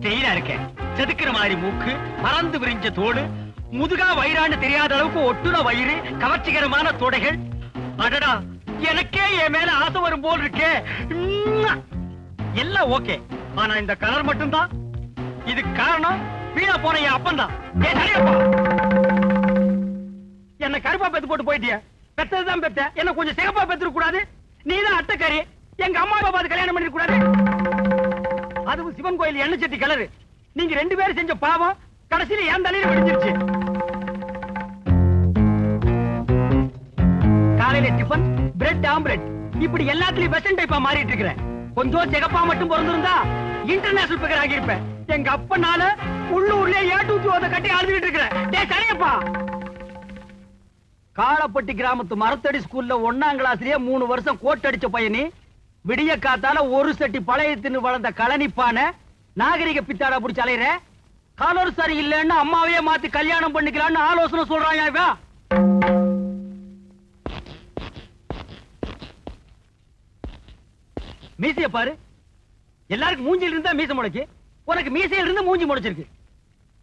ஸ்டெயிலா இருக்க, செதுக்கிற மாதிரி மூக்கு, பறந்து விரிஞ்ச தோடு, முதுகா வயிறான்னு தெரியாத அளவுக்கு ஒட்டுன வயிறு, கவர்ச்சிகரமான தொடைகள். அடடா, எனக்கே என் மேல ஆசை வரும் போல் இருக்கே. எல்லாம் ஓகே, ஆனா இந்த கலர் மட்டும்தான். இதுக்கு காரணம் வீணா போன என் அப்பன் தான். என்ன கருப்பா பெத்து போட்டு போயிட்டிய. பெத்ததுதான் பெத்த, என்ன கொஞ்சம் சிகப்பா பெத்துக்க கூடாது? நீதான் அட்டக்காரி, எங்க அம்மா அப்பா பார்த்து கல்யாணம் பண்ணிருக்க கூடாது? அதுவும் சிவன் கோயில் எண்ணெய் சட்டி கலரு. நீங்க ரெண்டு பேரும் செஞ்ச பாவம் கடைசியில என் தலையில விழுந்துருச்சு. காலையில டிபன், பிரெட் ஆம்லெட், இப்படி எல்லாத்துலயும் வெஸ்டர்ன் டைப்பா மாறிட்டு இருக்கிறேன். கொஞ்சம் சிகப்பா மட்டும் பிறந்திருந்தா இன்டர்நேஷனல் பிகர் ஆகியிருப்பேன். எங்க அப்பனால உள்ளூர்ல ஏ2 கட்டி அழுதுகிட்டு இருக்கிறேன். டேய் சரியப்பா, காளப்பட்டி கிராமத்து மரத்தடி ஸ்கூல்ல 1ஆம் கிளாஸ்லயே 3 வருஷம் கோட் அடிச்ச பையனி, விடிய காத்தால ஒரு சட்டி பழைய தின்னு வளர்ந்த கலனிப்பான நாகரிக பித்தாடா புடிச்சு அலையிற. காலர் சரி இல்லன்னு அம்மாவையே மாத்தி கல்யாணம் பண்ணிக்கலான்னு ஆலோசனை சொல்றாயா இவன். மீசைய பாரு, எல்லாருக்கும் மூஞ்சில இருந்தா மீசை முளைக்கு, உனக்கு மீசையில இருந்து மூஞ்சி முளைச்சிருக்கு.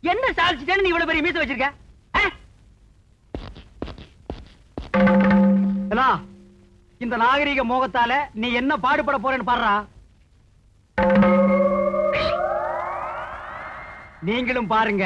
என்ன சாதிச்சுட்டேன்னு நீ இவ்வளவு பெரிய மீசை வச்சிருக்க? இந்த நாகரிக மோகத்தால நீ என்ன பாடுபட போறேன்னு பாடுறா. நீங்களும் பாருங்க.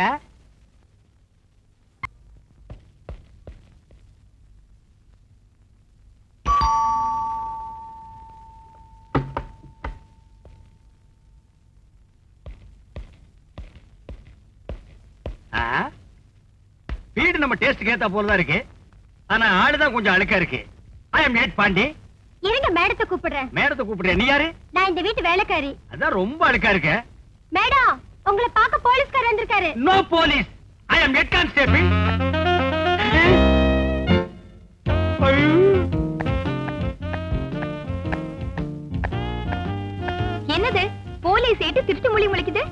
வீடு நம்ம டேஸ்ட் கேட்டா போலதான் இருக்கு, ஆனா ஆளுதான் கொஞ்சம் அழுக்கா இருக்கு. ஐ அம் நேட் பாண்டி. இருங்க, மேடத்தை கூப்பிடுறேன். மேடத்தை கூப்பிடுறேன்? நீ யாரு? நான் இந்த வீட்டு வேலைக்காரி. அதான் ரொம்ப அழுக்கா இருக்க. மேடம், உங்களை பார்க்க போலீஸ்காரர் வந்திருக்காரு. நோ போலீஸ், ஐ அம் ஹெட் கான்ஸ்டேபிள். என்னது போலீஸ் ஏட்டு திருட்டு மொழி முளைக்குது?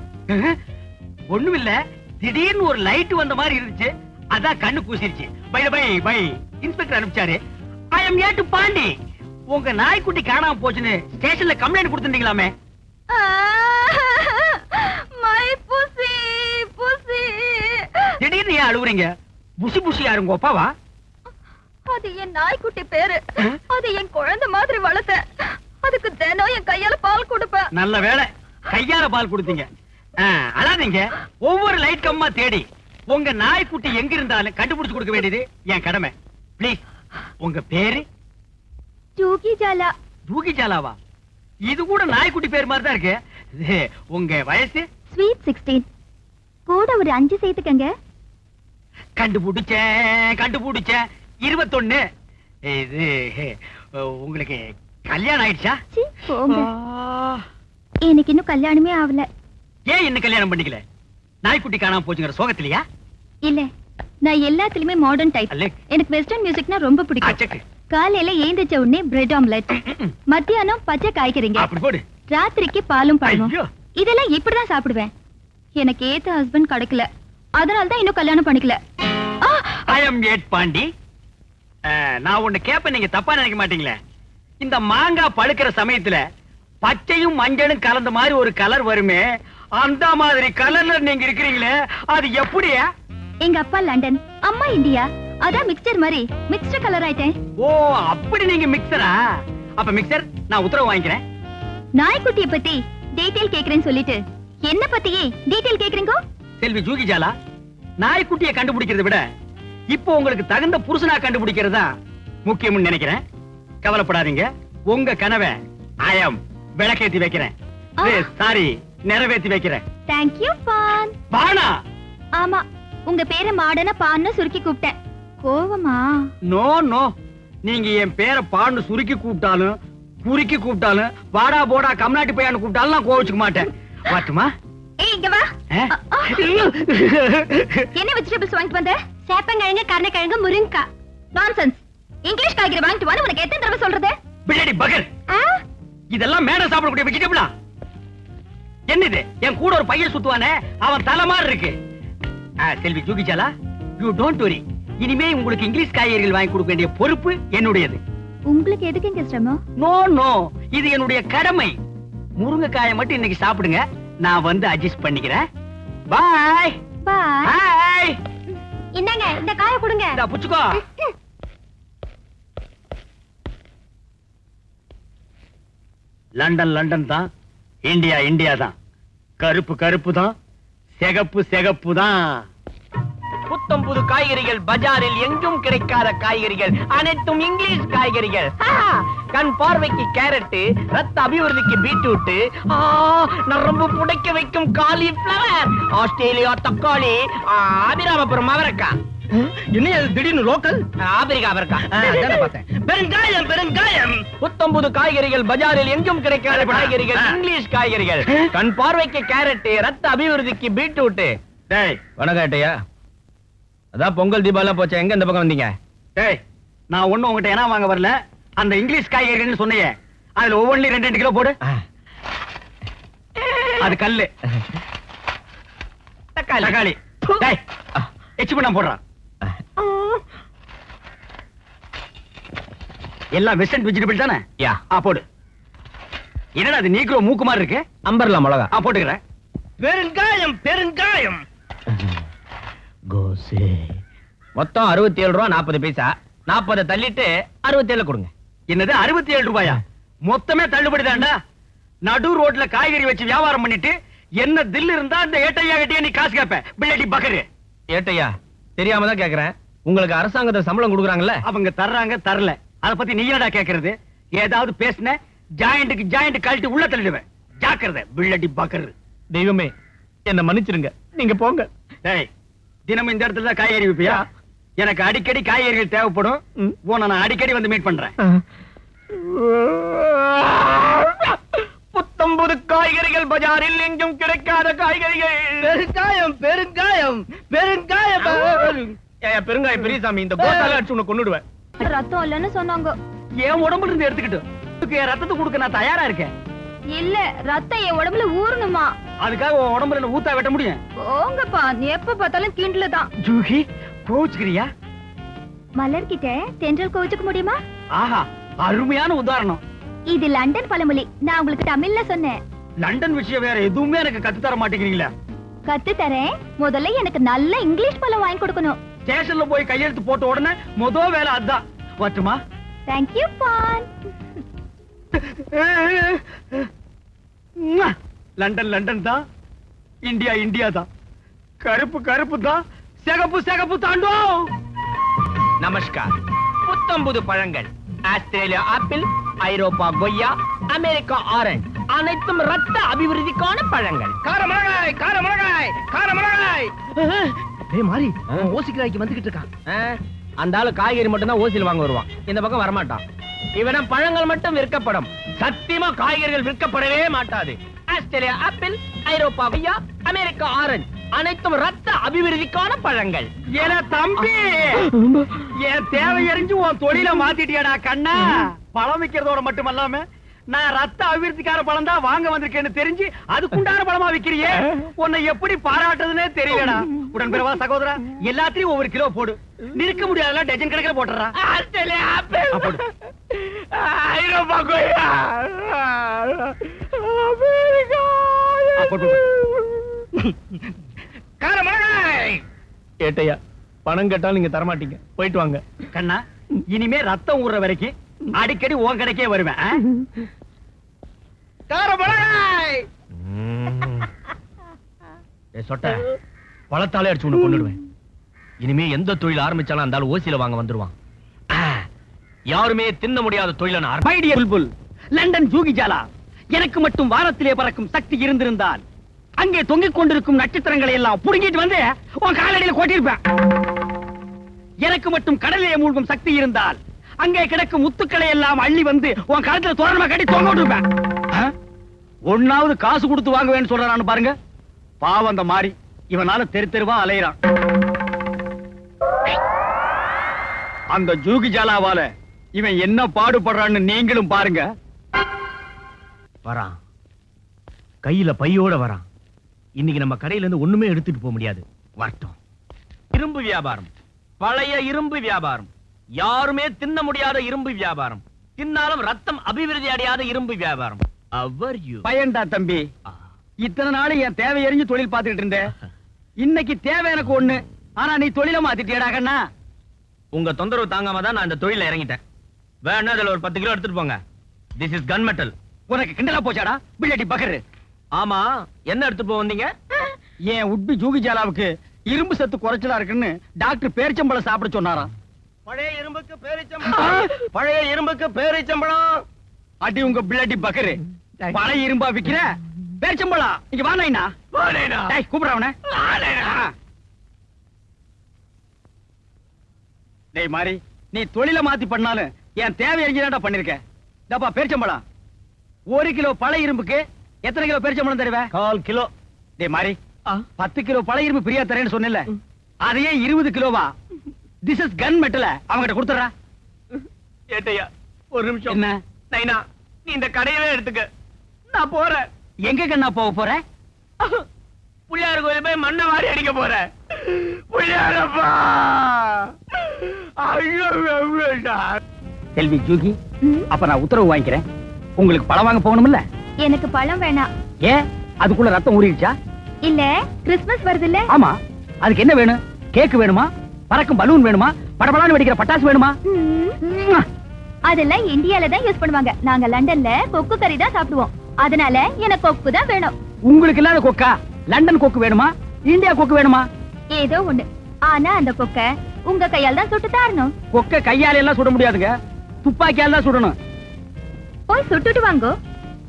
ஒண்ணுமில்ல, திடீர்னு ஒரு லைட் வந்த மாதிரி இருந்துச்சு, அதான் கண்ணு கூசிருச்சு. பை பை பை இன்ஸ்பெக்டர் அனுப்பிச்சாரு. I am here to Pandi. உங்க நாய்க்குட்டி காணாம போச்சுன்னு ஸ்டேஷன்ல கம்ப்ளைண்ட் கொடுத்துட்டீங்களாமே. மை புசி புசி. திடீர்னு ஏன் அழுவுறீங்க? புசி புசி யாருங்க அப்பாவா? அது என் நாய்க்குட்டி பேரு. அது என் குழந்தை மாதிரி வளர்த்தேன். அதுக்கு தினம் என் கையால பால் கொடுப்பேன். நல்ல வேளை கையால பால் கொடுத்தீங்க. அழாதீங்க, ஒவ்வொரு லைட் கம்மா தேடி உங்க நாய்க்குட்டி எங்க இருந்தாலும் கண்டுபிடிச்சு கொடுக்க வேண்டியது என் கடமை. பிளீஸ், உங்க பேரு? ஜூகி ஜாலா. ஜூகி ஜாலாவா? இது கூட நாய்க்குட்டி பேர் மாதிரி தான் இருக்கு. உங்க வயசு? ஸ்வீட் 16. கூட ஒரு 5 சேர்த்துக்கங்க. கண்டுபிடிச்சேன் கண்டுபிடிச்சேன். 21. இது உங்களுக்கு கல்யாணம் ஆயிடுச்சா? எனக்கு இன்னும் கல்யாணமே ஆகல. ஏன் இன்னும் கல்யாணம் பண்ணிக்கல? நாய்க்குட்டி காணாம போச்சுங்கிற சோகத்திலையா? இல்ல, நான் எல்லாத்துலயுமே மாடர்ன் டைப். எனக்கு வெஸ்டர்ன் மியூசிக்னா ரொம்ப பிடிக்கும். காலையில ஏந்திச்ச உடனே பிரெட் ஆம்லெட், மத்தியானம் பச்சை காய்கறிங்க, ராத்திரிக்கு பாலும் பழமும். இதெல்லாம் இப்படிதான் சாப்பிடுவேன். எனக்கு ஏத்த ஹஸ்பண்ட் கிடைக்கல, அதனால தான் இன்னும் கல்யாணம் பண்ணிக்கல. ஐ அம் ஹெட் பாண்டி. நான் ஒண்ணு கேப்ப, நீங்க தப்பா நினைக்க மாட்டீங்களே? இந்த மாங்காய் பழுக்கிற சமயத்துல பச்சையும் மஞ்சளும் கலந்த மாதிரி ஒரு கலர் வருமே, அந்த மாதிரி கலர்ல நீங்க இருக்கிறீங்களே, அது எப்படியா? எங்க அப்பா லண்டன், அம்மா இந்தியா, அதான் மிக்சர் மாதிரி மிக்ஸ்டர் கலர் ஆயிட்டேன். ஓ, அப்படி நீங்க மிக்சரா? அப்ப மிக்சர், நான் உத்தரவு வாங்கிக்கிறேன். நாய்க்குட்டியை பத்தி டீடைல் கேக்குறேன்னு சொல்லிட்டு என்ன பத்தியே டீடைல் கேக்குறீங்க? செல்வி ஜூகி ஜாலா, நாய்க்குட்டியை கண்டுபிடிக்கிறத விட இப்போ உங்களுக்கு தகுந்த புருஷனா கண்டுபிடிக்கிறதா முக்கியம்னு நினைக்கிறேன். கவலைப்படாதீங்க, உங்க கனவை ஐ அம் விளக்கேத்தி வைக்கிறேன். சாரி, நிறைவேற்றி வைக்கிறேன். Thank you பான். பானா? ஆமா, உங்க பேரை மாடனா பான்னு சுருக்கி கூப்பிட்டேன். கோவமா? நோ நோ, நீங்க என் பேரை பான்னு சுருக்கி கூப்பிட்டாலும் குறுக்கி கூப்பிட்டாலும் வாடா போடா கம்நாட்டி பையான்னு கூப்பிட்டாலும் நான் கோவிச்சுக்க மாட்டேன். வாட்டுமா? ஏய், இங்க வா. என்ன வெஜிடபிள்ஸ் வாங்கிட்டு வந்த? சேப்பங்கிழங்கு, கருணக்கிழங்கு, முருங்கக்காய். நான்சென்ஸ். இங்கிலீஷ் காய்கறி வாங்கிட்டு வான்னு உனக்கு எத்தனை தடவை சொல்றது? பிளடி பகர், இதெல்லாம் மேடம் சாப்பிடக்கூடிய வெஜிடபிளா? என்னது? என் கூட ஒரு பையன் சுத்துவானே, அவன் தலை மாதிரி இருக்கு. செல்வி ஜூகி ஜாலா, யூ டோன்ட் வரி. இனிமே உங்களுக்கு இங்கிலீஷ் காய்கறிகள் வாங்கி கொடுக்க வேண்டிய பொறுப்பு என்னுடையது. உங்களுக்கு எதுக்கு இங்க சிரமம்? நோ நோ, இது என்னுடைய கடமை. முருங்கைக்காயை மட்டும் இன்னைக்கு சாப்பிடுங்க, நான் வந்து அட்ஜஸ்ட் பண்ணிக்கிறேன். பாய் பாய். ஹாய். இந்தாங்க இந்த காயை கொடுங்க. இந்தா புச்சுக்கோ. லண்டன் லண்டன் தான், இந்தியா இந்தியா தான். கருப்பு கருப்பு தான், சிகப்பு சிகப்பு தான். புத்தம் புது காய்கறிகள் பஜாரில் எங்கும் கிடைக்காத காய்கறிகள் அனைத்தும் இங்கிலீஷ் காய்கறிகள். கண் பார்வைக்கு கேரட், ரத்த அபிவிருத்திக்கு பீட்ரூட், நரம்பு புடைக்க வைக்கும் காலிஃபிளவர், ஆஸ்திரேலியா தக்காளி, அபிராமபுரம் அவரைக்காய். என்ன திடீர்னு லோக்கல் ஆப்பிரிக்கா அவரைக்காய். பெருங்காயம் பெருங்காயம். புத்தம் புது காய்கறிகள் பஜாரில் எங்கும் கிடைக்காத காய்கறிகள் இங்கிலீஷ் காய்கறிகள். கண் பார்வைக்கு கேரட், ரத்த அபிவிருத்திக்கு பீட்ரூட். டேய் வணக்கம்யா. அதான் பொங்கல் தீபாவளி போச்சா, எங்க இந்த பக்கம் வந்தீங்க? டேய் நான் ஒண்ணும் உங்ககிட்ட என்ன வாங்க வரல. அந்த இங்கிலீஷ் காய்கறின்னு சொன்னீங்க, அதுல ஒவ்வொன்றும் 2 கிலோ போடு. அது கல்லு தக்காளி. டேய் எச்சு பண்ண போடுறான். எல்லாம் வெஸ்டர்ன் வெஜிடபிள் தானே? யா போடு. என்னடா அது நீக்ரோ மூக்கு மாதிரி இருக்கு? அம்பர்லா மிளகா. போட்டுக்கிறேன். பெருங்காயம் பெருங்காயம். கோசே மொத்தம் 67 ரூபா 40 பைசா. 40 தள்ளிட்டு 67 கொடுங்க. என்னது 67 ரூபாயா? மொத்தமே தள்ளுபடி தான்டா. நடு ரோட்ல காய்கறி வச்சு வியாபாரம் பண்ணிட்டு என்ன தில் இருந்தா இந்த ஏட்டையா கிட்டே நீ காசு கேப்ப. பிள்ளடி பக்கரு. ஏட்டையா தெரியாம தான் கேக்குறேன். உங்களுக்கு அரசாங்கத்துல சம்பளம் கொடுக்குறாங்கல்ல? அவங்க தர்றாங்க தரல, அத பத்தி நீ என்னடா கேக்குறது? ஏதாவது பேசுன ஜாயிண்ட்க்கு ஜாயிண்ட் கழட்டி உள்ள தள்ளிடுவேன். ஜாக்கிரதை பிள்ளடி பக்கரு. தெய்வமே என்ன மன்னிச்சிருங்க, நீங்க போங்க. டேய் தினமும் இந்த இடத்துல காய்கறி விப்பியா? எனக்கு அடிக்கடி காய்கறிகள் தேவைப்படும். உன்னை நான் அடிக்கடி வந்து மீட் பண்றேன். புத்தம் புது காய்கறிகள் பஜாரில் எங்கும் கிடைக்காத காய்கறிகள். பெருங்காயம் பெருங்காயம் பெருங்காயம். பெருங்காய பெரியசாமி, இந்த கோட்டால அடிச்சு உன்னை கொன்னுடுவேன். ரத்தம் இல்லன்னு சொன்னாங்க. என் உடம்புல இருந்து எடுத்துக்கிட்டு என் ரத்தத்தை கொடுக்க நான் தயாரா இருக்கேன். இல்ல ரத்தம் என் உடம்புல ஊறணுமா? அதுக்காக உன் உடம்புல ஊத்தா வெட்ட முடியும்? போங்கப்பா, நீ எப்ப பார்த்தாலும் கிண்டல தான். ஜூஹி கோச்சுக்கிறியா? மலர்கிட்ட தென்றல் கோச்சுக்க முடியுமா? ஆஹா அருமையான உதாரணம். இது லண்டன் பழமொழி. நான் உங்களுக்கு தமிழ்ல சொன்னேன். லண்டன் விஷயம் வேற எதுவுமே எனக்கு கத்து தர மாட்டேங்கிறீங்களா? கத்து தரேன். முதல்ல எனக்கு நல்ல இங்கிலீஷ் பழம் வாங்கி கொடுக்கணும். ஸ்டேஷன்ல போய் கையெழுத்து போட்ட உடனே முதல் வேலை அதான். வரட்டுமா? Thank you பான். லண்டன் லண்டன் தான், இந்தியா இந்தியா தான். கருப்பு கருப்பு தான், சிகப்பு சிகப்பு தாண்டோ. நமஸ்கார். புத்தம்புது பழங்கள் ஆஸ்திரேலியா ஆப்பிள், ஐரோப்பா கொய்யா, அமெரிக்கா ஆரஞ்சு அனைத்தும் ரத்த அபிவிருத்திக்கான பழங்கள். காரமிளகாய் காரமிளகாய் காரமிளகாய். ஏய் மாரி ஓசிக்காய்க்கு வந்துகிட்டு இருக்கான். அந்த ஆளு காய்கறி மட்டும் தான் ஓசியில் வாங்க வருவான், இந்த பக்கம் வரமாட்டான். இவன பழங்கள் மட்டும் விற்கப்படும், சத்தியமா காய்கறிகள் விற்கப்படவே மாட்டாது. ஆஸ்திரேலியா ஆப்பிள், ஐரோப்பா கொய்யா, அமெரிக்கா ஆரஞ்சு அனைத்தும் ரத்த அபிவிருத்திக்கான பழங்கள். என தம்பி என் தேவை அறிஞ்சு உன் தொழில மாத்திட்டியடா கண்ணா. பழம் விக்கிறதோட மட்டுமல்லாம நான் ரத்த அபிவிருத்திக்கார பழம் தான் வாங்க வந்திருக்கேன்னு தெரிஞ்சு அதுக்குண்டான பழமா விக்கிறியே, உன்னை எப்படி பாராட்டுறதுன்னே தெரியலடா. உடன்பிறவா சகோதரா, எல்லாத்தையும் ஒவ்வொரு கிலோ போடு. நிற்க முடியாதெல்லாம் டஜன் கணக்கில் போட்டுறா. ஆஸ்திரேலியா ஆப்பிள், ஐரோப்பா கொய்யா, அமெரிக்கா காரமிளகாய். ஏட்டையா பணம் கேட்டாலும் நீங்க தரமாட்டீங்க, போயிட்டு வாங்க. கண்ணா இனிமே ரத்தம் ஊறுற வரைக்கும் அடிக்கடி உன் கடைக்கே வருவேன். காரமிளகாய். சொட்ட பழத்தாலே அடிச்சு உன்னை கொண்டுடுவேன். இனிமே எந்த தொழில் ஆரம்பிச்சாலும் அந்த ஆள் ஓசியில வாங்க வந்துருவான். யாருமே தின்ன முடியாத தொழில் புல்புல் லண்டன் ஜூகி ஜாலா. எனக்கு மட்டும் வானத்திலே பறக்கும் சக்தி இருந்திருந்தால் அங்கே தொங்கிக் கொண்டிருக்கும் நட்சத்திரங்களை எல்லாம் புடுங்கிட்டு வந்து உன் காலடியில் கொட்டிருப்பேன். எனக்கு மட்டும் கடலிலே மூழ்கும் சக்தி இருந்தால் அங்கே கிடக்கும் முத்துக்களை எல்லாம் அள்ளி வந்து உன் கழுத்துல தோரணமா கட்டி தொங்க விட்டுருப்பேன். ஒன்னாவது காசு கொடுத்து வாங்குவேன்னு சொல்றான்னு பாருங்க. பாவம் அந்த மாறி இவனால தெரு தெருவா அலையிறான். அந்த ஜூகி ஜாலாவால இவன் என்ன பாடுபடுறான்னு நீங்களும் பாருங்க. வரான், கையில பையோட வரான். இன்னைக்கு நம்ம கடையில இருந்து ஒண்ணுமே எடுத்துட்டு போக முடியாது. வரட்டும். இரும்பு வியாபாரம், பழைய இரும்பு வியாபாரம், யாருமே தின்ன முடியாத இரும்பு வியாபாரம், தின்னாலும் ரத்தம் அபிவிருத்தி அடையாத இரும்பு வியாபாரம். பயன்டா தம்பி. இத்தனை நாள் என் தேவை எறிஞ்சு தொழில் பார்த்துக்கிட்டு இருந்தேன். இன்னைக்கு தேவை எனக்கு ஒண்ணு, ஆனா நீ தொழில மாத்திட்டியடா கண்ணா. உங்க தொந்தரவு தாங்காம தான் நான் இந்த தொழில இறங்கிட்டேன். வேணா அதுல ஒரு 10 கிலோ எடுத்துட்டு போங்க. This is gun metal. உனக்கு கிண்டலா போச்சாடா பிள்ளடி பகரு? ஆமா, என்ன எடுத்துட்டு போக வந்தீங்க? என் உட்பி ஜூகி ஜாலாவுக்கு இரும்பு சத்து குறைச்சலா இருக்குன்னு டாக்டர் பேரிச்சம்பழம் சாப்பிட சொன்னாராம். பழைய இரும்புக்கு பேரிச்சம்பழம், பழைய இரும்புக்கு பேரிச்சம்பழம். அடி உங்க பிள்ளடி பகரு, பழைய இரும்பா விக்கிற பேரிச்சம்பழம் இங்க வா நைனா. டேய் கூப்பிடுற அவனை. டேய் மாரி, நீ தொழில மாத்தி பண்ணாலும் என் தேவை எரிஞ்சுதான்டா பண்ணிருக்க. டப்பா பேரிச்சம்பழம் 1 கிலோ பழைய இரும்புக்கு எத்தனை கிலோ பேரிச்சம்பழம் தருவே? 1/4 கிலோ. டேய் மாரி, 10 கிலோ பழைய இரும்பு பிரியா தரேன்னு சொன்னல, அதையே 20 கிலோவா? திஸ் இஸ் கன் மெட்டல், அவங்கிட்ட கொடுத்துறா. ஏட்டையா ஒரு நிமிஷம். என்ன நைனா, நீ இந்த கடையவே எடுத்துக்க, நான் போறேன். எங்க கண்ணா போக போற? புள்ளியார் கோயில் போய் மண்ணை வாரி அடிக்க போறேன். புள்ளியாரப்பா, ஐயோ செல்வி ஜூகி, அப்ப நான் உத்தரவு வாங்கிக்கிறேன். உங்களுக்கு பழம் வாங்க போகணும்ல? எனக்கு பழம் வேணாம். ஏன், அதுக்குள்ள ரத்தம் ஊறிடுச்சா? இல்ல, கிறிஸ்மஸ் வருது இல்ல. ஆமா, அதுக்கு என்ன வேணும்? கேக் வேணுமா? பறக்கும் பலூன் வேணுமா? படபடான்னு வெடிக்கிற பட்டாசு வேணுமா? அதெல்லாம் இந்தியால தான் யூஸ் பண்ணுவாங்க. நாங்க லண்டன்ல கொக்கு கறி தான் சாப்பிடுவோம். அதனால எனக்கு கொக்கு தான் வேணும். உங்களுக்கு இல்லாத கொக்கா? லண்டன் கொக்கு வேணுமா? இந்தியா கொக்கு வேணுமா? ஏதோ ஒண்ணு. ஆனா அந்த கொக்க உங்க கையால தான் சுட்டு தரணும். கொக்க கையால எல்லாம் சுட முடியாதுங்க, துப்பாக்கியால தான் சுடணும். போய் சுட்டுட்டு வாங்கோ.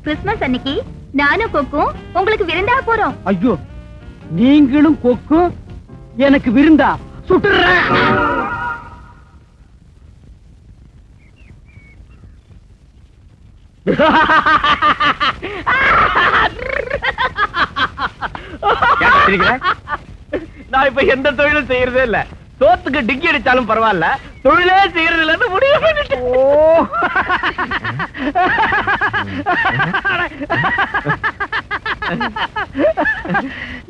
கிறிஸ்மஸ் அன்னைக்கு நானும் கொக்கும் உங்களுக்கு விருந்தா போறோம். ஐயோ, நீங்களும் கொக்கும் எனக்கு விருந்தா? சுட்டுறேன். நான் இப்ப எந்த தொழிலும் செய்யறதே இல்ல. சோத்துக்கு டிக்கி அடிச்சாலும் பரவாயில்ல, தொழிலே செய்யறது இல்லன்னு முடிவு பண்ணிட்டேன்.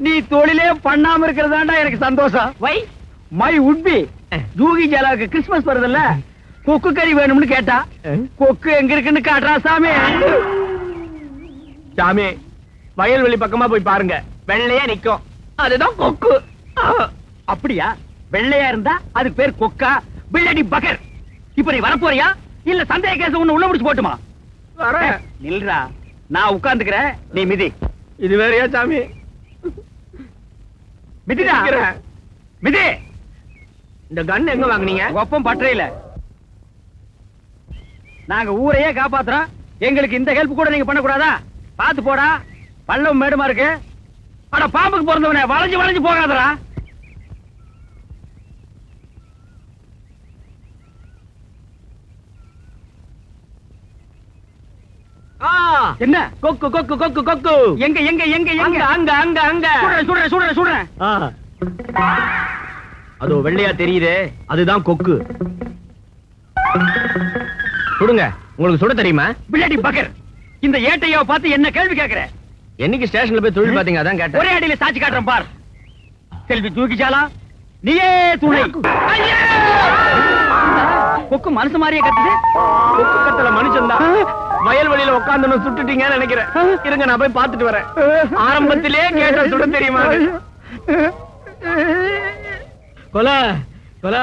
நீ தொழிலே பண்ணாம இருக்கிறதாண்டா எனக்கு சந்தோஷம். வை மை உட்பி ஜூகி ஜாலாவுக்கு கிறிஸ்மஸ் வருதுல்ல, கொக்கு கறி வேணும்னு கேட்டா. கொக்கு எங்க இருக்குன்னு காட்டுறா சாமி. சாமி, வயல்வெளி பக்கமா போய் பாருங்க, வெள்ளையா நிக்கும், அதுதான் கொக்கு. அப்படியா? வெள்ளையா இருந்தா அதுக்கு பேர் கொக்கா? பிள்ளடி பகர், இப்ப நீ வரப்போறியா இல்ல சந்தேக கேஸ் ஒண்ணு உள்ள முடிச்சு போட்டுமா? வரேன். நில்றா, நான் உட்கார்ந்துக்கிறேன், நீ மிதி. இது வேறையா சாமி? மிதிடா, மிதி. இந்த கன் எங்க வாங்குனீங்க? ஒப்பம் பற்றையில. நாங்க ஊரையே காப்பாத்துறோம், எங்களுக்கு இந்த ஹெல்ப் கூட நீங்க பண்ணக்கூடாதா? பாத்து போடா, பள்ளம் மேடுமா இருக்கு. அட பாம்புக்கு பிறந்தவனே, வளைஞ்சு வளைஞ்சு போகாதடா. என்ன? கொக்கு கொக்கு கொக்கு கொக்கு. எங்க எங்க எங்க எங்க? அங்க அங்க அங்க. சுடுறேன் சுடுறேன் சுடுறேன். அதோ வெள்ளையா தெரியுதே, அதுதான் கொக்கு. சுடுங்க. உங்களுக்கு சுட தெரியுமா? பிள்ளடி பகர், இந்த ஏட்டையாவை பார்த்து என்ன கேள்வி கேக்குற? என்னைக்கு ஸ்டேஷன்ல போய் தொழில் பாத்தீங்க, அதான் கேட்டேன். ஒரே அடியில சாட்சி காட்டுறேன் பார். செல்வி தூக்கி சாலா, நீயே துணை. கொக்கு மனசு மாதிரியே கத்துது. கொக்கு கத்தல மனுஷன் தான். வயல்வெளியில உட்கார்ந்து சுட்டுட்டீங்கன்னு நினைக்கிறேன். இருங்க, நான் போய் பாத்துட்டு வரேன். ஆரம்பத்திலே கேட்ட சுட தெரியுமா? கொல கொல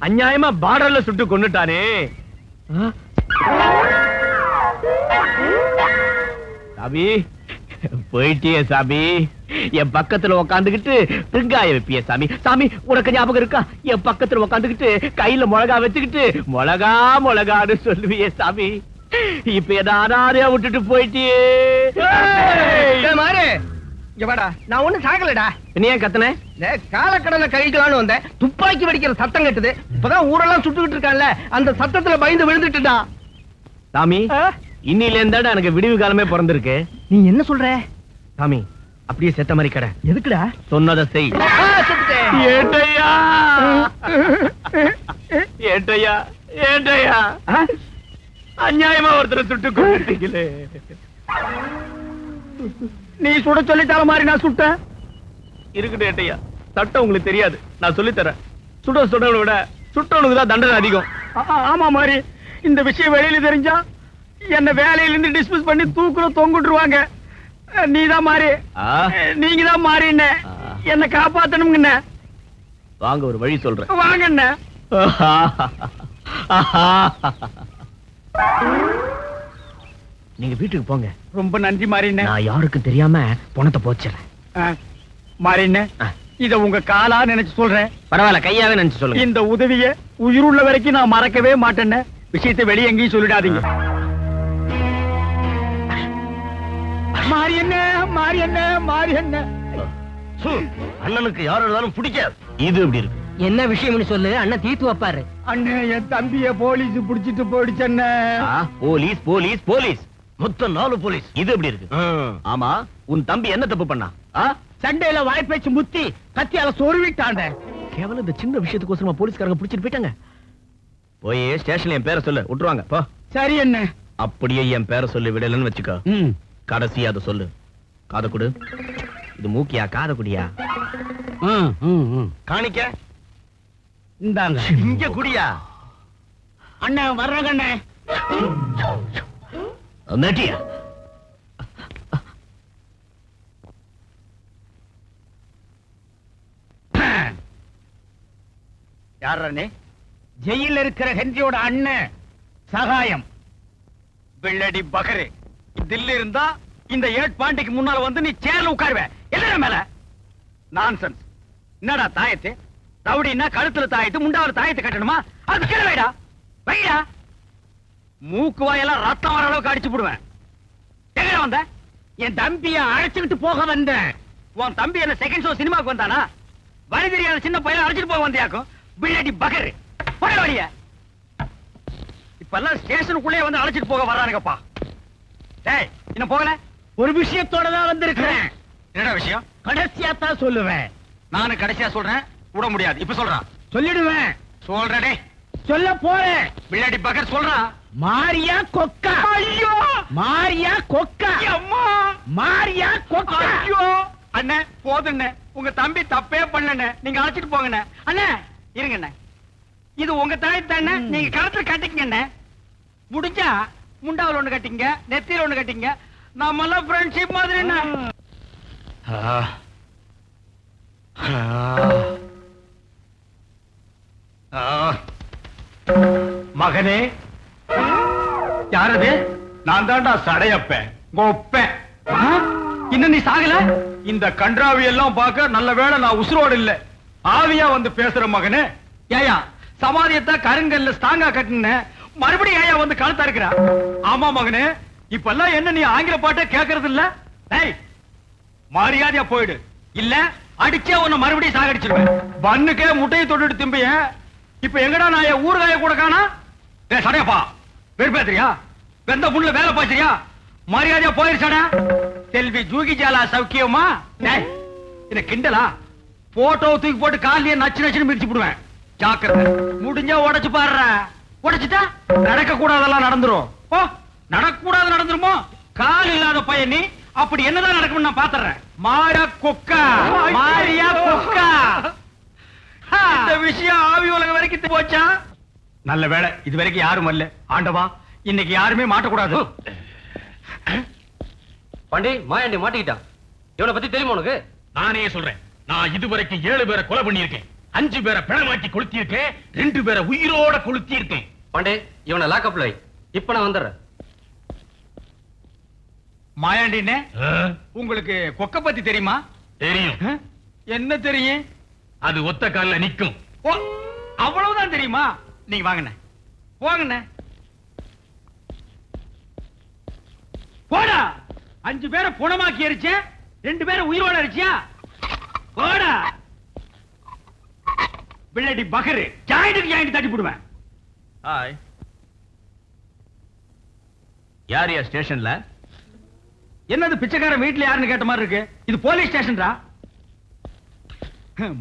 அநியாயமா பார்டர்ல சுட்டு கொன்னுட்டானே. சாபி, போயிட்டியே சாமி. என் பக்கத்துல உக்காந்துக்கிட்டு வெங்காயம் வைப்பிய சாமி. சாமி, உனக்கு ஞாபகம் இருக்கா? என் பக்கத்துல உக்காந்துக்கிட்டு கையில மிளகா வச்சுக்கிட்டு மிளகா மிளகான்னு சொல்லுவியே சாமி. இப்ப எதாரையா விட்டுட்டு போயிட்டியே. மாறு, இங்க வாடா. நான் ஒண்ணு சாகலடா. நீ ஏன் கத்துன? காலக்கடலை கழிக்கலான்னு வந்தேன், துப்பாக்கி வெடிக்கிற சத்தம் கேட்டது. இப்பதான் ஊரெல்லாம் சுட்டுக்கிட்டு இருக்கான்ல, அந்த சத்தத்துல பயந்து விழுந்துட்டுடா. சாமி, இன்னில இருந்தாடா எனக்கு விடிவு காலமே பிறந்திருக்கு. நீ என்ன சொல்ற சாமி? அப்படியே செத்த மாதிரி கடை. எதுக்குடா? சொன்னதை செய். ஏட்டையா ஏட்டையா ஏட்டையா, அநியாயமா ஒருத்தரை சுட்டு கொண்டுட்டீங்களே. நீ சுட சொல்லிட்டால மாதிரி நான் சுட்டேன். இருக்கட்டும் ஏட்டையா, சட்டம் உங்களுக்கு தெரியாது, நான் சொல்லி தரேன். சுடவனை விட சுட்டவனுக்கு தான் தண்டனை அதிகம். ஆமா மாதிரி, இந்த விஷயம் வெளியில தெரிஞ்சா என்ன வேலையில இருந்து டிஸ்மிஸ் பண்ணி தூக்குற தொங்குட்டுருவாங்க. நீதான் மாறி. ஆ? நீங்க தான் மாறிண்ணே. ஆ. என்ன காப்பாத்தணுங்கண்ணே. வாங்க ஒரு வழி சொல்றேன். வாங்கண்ணே. நீங்க வீட்டுக்கு போங்க. ரொம்ப நன்றி மாறிண்ணே. நான் யாருக்கும் தெரியாம பணத்தை போச்சிடுறேன். மாறிண்ணே, ஆ. இத உங்க காலா நினைச்சு சொல்றேன். பரவாயில்ல, கையாவே நினைச்சு சொல்லுங்க. இந்த உதவிய உயிருள்ள வரைக்கும் நான் மறக்கவே மாட்டேன்னு. விஷயத்தை வெளியே எங்கேயும் சொல்லிடாதீங்க. மாரியண்ணே, மாரியண்ணே, மாரியண்ணே. அண்ணனுக்கு யார் இருந்தாலும் பிடிக்காது. இது எப்படி இருக்கு? என்ன விஷயம்னு சொல்லு, அண்ணன் தீர்த்து வைப்பாரு. அண்ணே, என் தம்பிய போலீஸ் புடிச்சிட்டு போயிடுச்சண்ணே. போலீஸ் போலீஸ் போலீஸ், மொத்தம் 4 போலீஸ். இது எப்படி இருக்கு? ஆமா, உன் தம்பி என்ன தப்பு பண்ணா? சண்டையில வாய்ப்பேச்சு முத்தி கத்தியால சொருவிட்டாண்ட. கேவலம் இந்த சின்ன விஷயத்துக்கோசரமா போலீஸ்காரங்க பிடிச்சிட்டு போயிட்டாங்க. போய் ஸ்டேஷன்ல என் பேரை சொல்லு, விட்டுருவாங்க. போ. சரி அண்ணே. அப்படியே என் பேரை சொல்லி விடலன்னு வச்சுக்கோ. கடைசி அதை சொல்லு. காத குடு. இது மூக்கியா காத குடியா? காணிக்க இந்தாங்க. இங்க குடியா? அண்ணே வர்றங்க அண்ணே. நட்டியா? யார் அண்ணே? ஜெயில இருக்கிற ஹென்ரியோட அண்ணன் சகாயம். வெள்ளடி பகரு. தில்லி இருந்தா இந்த 8 பாண்டிக்கு முன்னால வந்து நீ சேர்ல உட்காருவ. என்ன மேல நான்சென்ஸ். என்னடா தாயத்து? ரவுடின்னா கழுத்துல தாயத்து, முண்டாவில தாயத்து கட்டணுமா? அது கீழே வைடா, வைடா. மூக்கு வாயெல்லாம் ரத்தம் வர அளவுக்கு அடிச்சு போடுவேன். எங்க வந்த? என் தம்பிய அழைச்சுக்கிட்டு போக வந்தேன். உன் தம்பி என்ன செகண்ட் ஷோ சினிமாக்கு வந்தானா? வழி தெரியாத சின்ன பையன் அழைச்சிட்டு போக வந்தியாக்கும். பிள்ளடி பகரு. போட வழிய. இப்பெல்லாம் ஸ்டேஷனுக்குள்ளே வந்து அழைச்சிட்டு போக வர்றானுங்கப்பா. டேய், இன்னும் போகல? ஒரு விஷயத்தோட தான் வந்திருக்கிறேன். என்ன விஷயம்? கடைசியா தான் சொல்லுவேன். நானும் கடைசியா சொல்றேன். விட முடியாது. இப்ப சொல்றான். சொல்லிடுவேன். சொல்றடே. சொல்ல போறேன். பிள்ளடி பகர் சொல்றான். மாரியா கொக்கா. ஐயோ, மாரியா கொக்கா. அம்மா, மாரியா கொக்கா. ஐயோ அண்ணே, போதுண்ணே. உங்க தம்பி தப்பே பண்ணண்ணே. நீங்க அழைச்சிட்டு போங்கண்ணே. அண்ணே இருங்கண்ணே. இது உங்க தாய் தானே. நீங்க கழுத்துல கட்டிக்கங்கண்ணே. முடிஞ்சா முண்டாவில் ஒண்ணு கட்டிங்க, நெத்தியில ஒண்ணு கட்டிங்க. நம்ம எல்லாம் ஃப்ரெண்ட்ஷிப் மாதிரி என்ன? மகனே, யாரது? நான் தான்டா சடையப்பேன், கோப்பேன். இன்னும் நீ சாகல? இந்த கன்றாவி எல்லாம் பார்க்க நல்ல வேளை நான் உசுரோடு இல்ல. ஆவியா வந்து பேசுற மகனே. ஏயா சமாதியத்தை கருங்கல்ல ஸ்டாங்கா கட்டின, மறுபடியும் ஏயா வந்து கழுத்தா இருக்கிறா? ஆமா மகனே, இப்பெல்லாம் என்ன நீ ஆங்கில பாட்டை கேட்கறது இல்ல? டேய், மரியாதையா போயிடு, இல்ல அடிச்சே உன்னை மறுபடியும் சாகடிச்சிருவேன். பண்ணுக்கே முட்டையை தொட்டுட்டு திம்பிய. இப்ப எங்கடா நான் ஊறுகாய கூட காணா? டேய் சடையப்பா, வெறுப்பேத்திரியா? வெந்த புண்ணுல வேலை பாய்ச்சிரியா? மரியாதையா போயிருச்சாடா. செல்வி ஜூகி ஜாலா சௌக்கியமா? டேய், இத கிண்டலா? போட்டோ தூக்கி போட்டு காலியே நச்சு நச்சுன்னு மிதிச்சு விடுவேன். ஜாக்கிரதை. முடிஞ்சா உடைச்சு பாடுற. உடைச்சுட்டா நடக்க கூடாதெல்லாம் நடந்துரும். ஓ, நடக்க கூடாது நடந்துருமோ? கால் இல்லாத பையன் நீ. அப்படி என்னதான் நடக்கும் நான் பாத்துறேன். மாயா கொக்கா, மாரியா கொக்கா. இந்த விஷயம் ஆவி உலகம் வரைக்கும் போச்சா? நல்ல வேளை இது வரைக்கும் யாரும் வரல. ஆண்டவா, இன்னைக்கு யாருமே மாட்டக்கூடாது. பாண்டி, மாயாண்டி மாட்டிக்கிட்டான். இவனை பத்தி தெரியுமா உனக்கு? நானே சொல்றேன். நான் இதுவரைக்கும் 7 பேரை கொலை பண்ணியிருக்கேன், 5 பேரை பிணமாக்கி கொளுத்தியிருக்கேன், 2 பேரை உயிரோட கொளுத்தியிருக்கேன். பாண்டே, இவனை லாக்அப்ல வை. இப்ப நான் வந்துடுறேன். மாயாண்டினே, உங்களுக்கு கொக்க பத்தி தெரியுமா? தெரியும். என்ன தெரியும்? அது ஒத்த கால்ல நிக்கும். ஓ, அவ்வளவுதான் தெரியுமா? நீங்க வாங்கண்ணே, போங்கண்ணே. போடா. 5 பேரை புணமாக்கி எரிச்ச, 2 பேரை உயிரோட எரிச்சியா? போடா. பிள்ளடி பகரு. ஜாயிண்ட்டுக்கு ஜாயிண்ட் தட்டி போடுவேன். ஹாய். யார் யா ஸ்டேஷன்ல? என்னது பிச்சைக்காரன் வீட்டுல யாருன்னு கேட்ட மாதிரி இருக்கு? இது போலீஸ் ஸ்டேஷன்டா.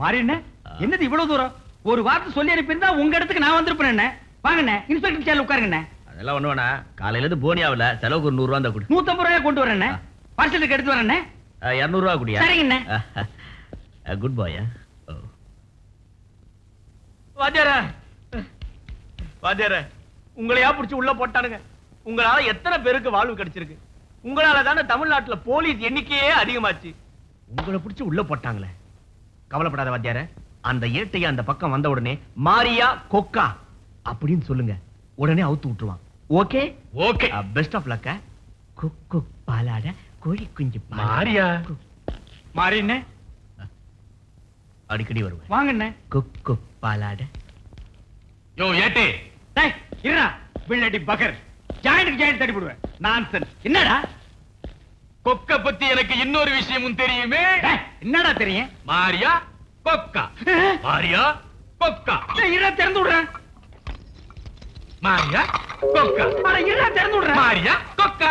மாறிண்ணே, என்னது இவ்வளவு தூரம்? ஒரு வார்த்தை சொல்லி அனுப்பியிருந்தா உங்க இடத்துக்கு நான் வந்திருப்பேன். வாங்கண்ணே, இன்ஸ்பெக்டர் சேர்ல உட்காருங்கண்ணே. அதெல்லாம் ஒண்ணு வேணா. காலையில இருந்து போனியாவில செலவுக்கு ஒரு 100 ரூபா தான் கொடு. 150 ரூபாய் கொண்டு வரேண்ணே. பார்சலுக்கு எடுத்து வரேண்ணே. 200 ரூபா குடியா? சரிங்கண்ணே. குட் பாய். வாத்தியார, வாத்தியார, உங்களையா புடிச்சு உள்ள போட்டானுங்க. உங்களால எத்தனை பேருக்கு வாழ்வு கிடைச்சிருக்கு? உங்களால தானே தமிழ்நாட்டுல போலீஸ் எண்ணிக்கையே அதிகமாச்சு. உங்களை பிடிச்சு உள்ள போட்டாங்களே. கவலைப்படாத வாத்தியார, அந்த ஏட்டைய அந்த பக்கம் வந்த உடனே மாரியா கொக்கா அப்படின்னு சொல்லுங்க. உடனே அவுத்து விட்டுருவான். Okay okay. Best of luck. குக்கு பாலாட கோழி குஞ்சு மாரியா. மாறின்னு அடிக்கடி வருவேன். வாங்கண்ணே. குக்கு பாலாட. யோ ஏட்டு, டேய் இருடா, பிள்ளடி பகர். ஜாயின்ட் ஜாயின்ட் தடி போடுவேன். நான்சென்ஸ். என்னடா கொக்க பத்தி எனக்கு இன்னொரு விஷயமும் தெரியுமே. டேய், என்னடா தெரியும்? மாரியா கொக்கா. மாரியா கொக்கா. டேய், இருடா திறந்து விடுறேன். மாரியா கொக்கா. அட இருடா திறந்து விடுறேன். மாரியா கொக்கா.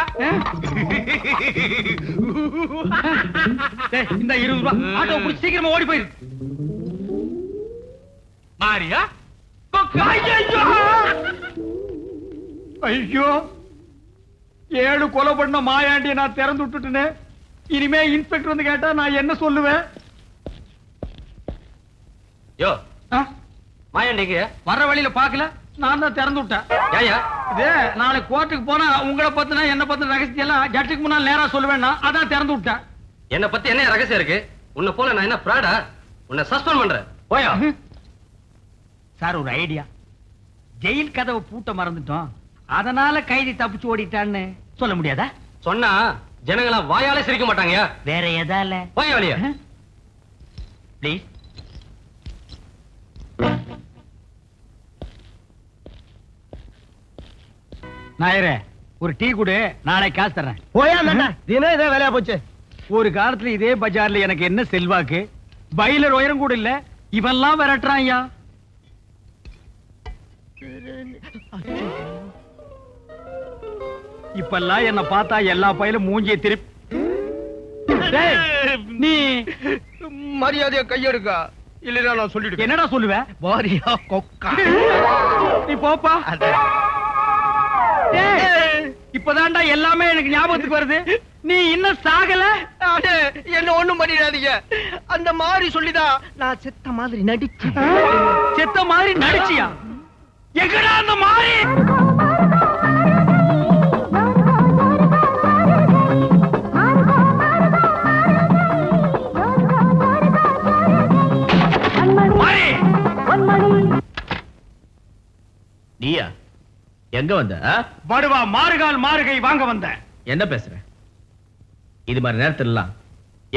டேய், இந்த 20 ரூபாய் ஆட்டோ புடிச்சு சீக்கிரமா ஓடி போயிரு. மாரியா கொக்கா. ஐயோ, 7 கொலை பண்ண மாயாண்டிய நான் திறந்து விட்டுட்டேனே. இனிமே இன்ஸ்பெக்டர் வந்து கேட்டா நான் என்ன சொல்லுவேன்? யோ ஆ? மாயாண்டிக்கு வர்ற வழியில பாக்கல, நான் தான் திறந்து விட்டேன். ஏயா இது நாளைக்கு கோர்ட்டுக்கு போனா உங்களை பத்தினா என்ன பத்தின ரகசியம் எல்லாம் ஜட்ஜுக்கு முன்னால் நேரா சொல்லுவேன்னா அதான் திறந்து விட்டேன். என்ன பத்தி என்ன ரகசியம் இருக்கு? உன்னை போல நான் என்ன பிராடா? உன்னை சஸ்பெண்ட் பண்றேன். போயா. சார், ஒரு ஐடியா. ஜெயில் கதவை பூட்ட மறந்துட்டோம், அதனால கைதி தப்பிச்சு ஓடிட்டான்னு சொல்ல முடியாதா? சொன்னா ஜனங்களா வாயாலே சிரிக்க மாட்டாங்கயா. வேற எதால? போயா வழியா. ப்ளீஸ். நாயரே, ஒரு டீ குடு, நாளை காசு தர்றேன். போயா தினம் இதே வேலையா போச்சு. ஒரு காலத்துல இதே பஜார்ல எனக்கு என்ன செல்வாக்கு, பைலர் உயரம் கூட இல்ல, இவெல்லாம் விரட்டுறான் ஐயா. இப்பெல்லாம் என்ன பார்த்தா எல்லா பையிலும் மூஞ்சிய திருப்பி. டேய், நீ மரியாதையா கையெடுக்கா, இல்லைன்னா நான் சொல்லிடுவேன். என்னடா சொல்லுவ? மாரியா கொக்கா. நீ போப்பா. டேய், இப்பதான்டா எல்லாமே எனக்கு ஞாபகத்துக்கு வருது. நீ இன்னும் சாகல. என்ன ஒண்ணும் பண்ணிடாதீங்க. அந்த மாதிரி சொல்லிதான் நான் செத்த மாதிரி நடிச்சு. செத்த மாதிரி நடிச்சியா? எங்கடா அந்த மாதிரி? நீயா எங்க வந்த? படுவா மாறுகால் மாறுகை வாங்க வந்த. என்ன பேசுற? இது மாதிரி நேரத்துல எல்லாம்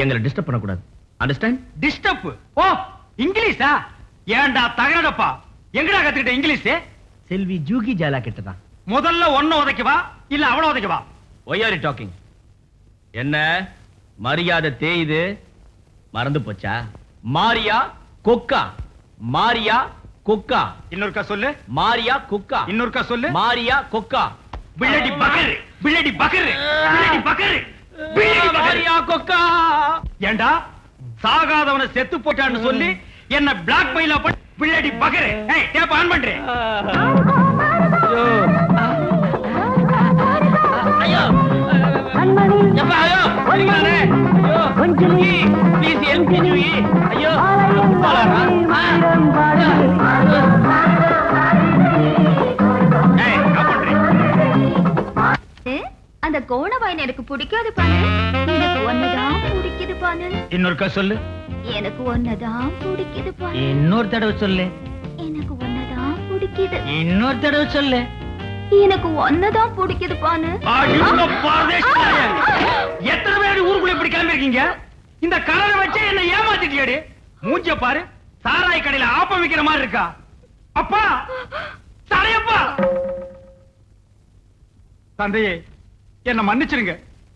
எங்களை டிஸ்டர்ப் பண்ண கூடாது. அண்டர்ஸ்டாண்ட்? டிஸ்டர்ப்? ஓ, இங்கிலீஷா? ஏன்டா தகரடப்பா, எங்கடா கத்துக்கிட்ட இங்கிலீஷ்? செல்வி ஜூகி ஜாலா கிட்டதான். முதல்ல ஒன்ன உதைக்கவா இல்ல அவள உதைக்கவா? Why are you talking? என்ன மரியாதை தேயுது? மறந்து போச்சா? மாரியா கொக்கா. மாரியா கொக்கா. இன்னொருக்கா சொல்லு. மாரியா கொக்கா. இன்னொருக்கா சொல்லு. மாரியா கொக்கா. பிள்ளடி பகர், பிள்ளடி பகர், பிள்ளடி பகர், பிள்ளடி மாரியா கொக்கா. ஏண்டா சாகாதவனை செத்து போட்டான்னு சொல்லி என்ன பிளாக் மெயிலா பண்ணி பிள்ளடி பகர். ஏய், டேப் ஆன் பண்றேன். ஐயோ எப்பா, ஐயோ வரீங்களே. ஐயோ ஜூகி, ப்ளீஸ் ஹெல்ப் மீ ஜூகி. ஐயோ பாலாரா. ஏய், என்ன பண்றீங்க? அந்த கோணவாயின் எனக்கு பிடிக்காது பானு. எனக்கு ஒன்னதான் பிடிக்குது பானு. இன்னொருக்கா சொல்லு. எனக்கு ஒன்னதான் பிடிக்குது பானு. இன்னொரு தடவை சொல்லு. எனக்கு ஒன்னதான் பிடிக்குது. இன்னொரு தடவை சொல்லு. எனக்கு ஒன்னதான் பிடிக்குது பானு. அடிங்க பாதேஷ்டாய. எத்தனை பேர் ஊருக்குள்ள இப்படி கிளம்பி இருக்கீங்க? இந்த கலரை வச்சு என்ன ஏமாத்திட்டியடி. மூஞ்ச பாரு, சாராய் கடையில ஆப்பம் விக்கிற மாதிரி இருக்கா. அப்பா, சரையப்பா. தந்தையே, என்ன மன்னிச்சிருங்க.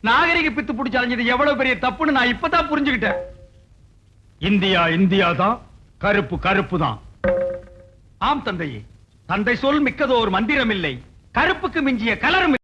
நாகரிக பித்து பிடிச்சு அலைஞ்சது எவ்வளவு பெரிய தப்புன்னு நான் இப்பதான் புரிஞ்சுக்கிட்டேன். இந்தியா இந்தியா தான், கருப்பு கருப்பு தான். ஆம் தந்தையே, தந்தை சொல் மிக்கதோ ஒரு மந்திரம் இல்லை, கருப்புக்கு மிஞ்சிய கலரும்